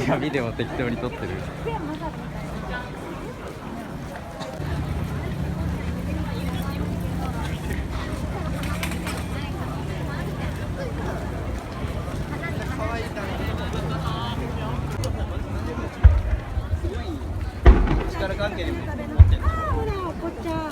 いやビデオ適当に撮ってる。力関係にも持ってる。ほら、こっちゃ。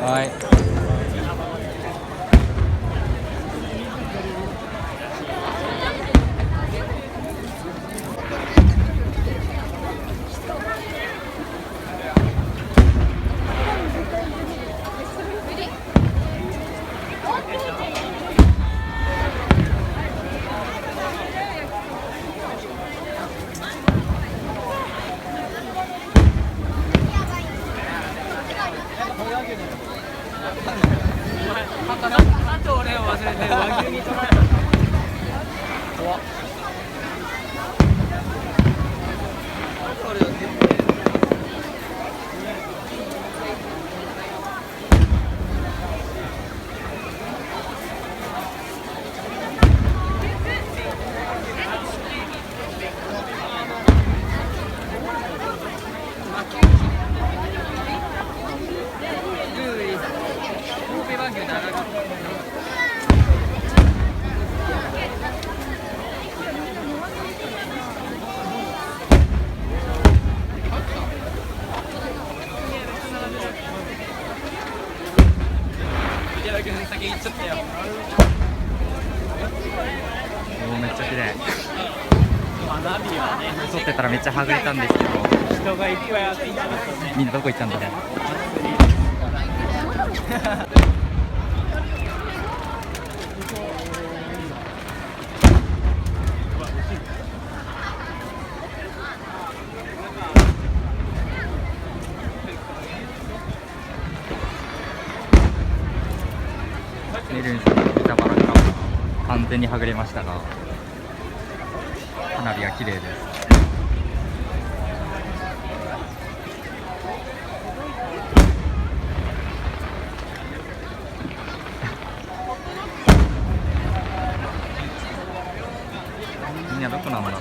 はい。あと俺を忘れて和牛に取られた。怖っ。あと俺を全然。先行っちゃったよ。おーめっちゃ綺麗。花火はね、撮ってたらめっちゃはぐれたんですけど、人がいっぱい集まってね。みんなどこ行ったんだろう。全にはぐれましたが、花火が綺麗です。みんなどこなんだろう。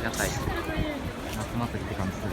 屋台、夏祭りって感じする。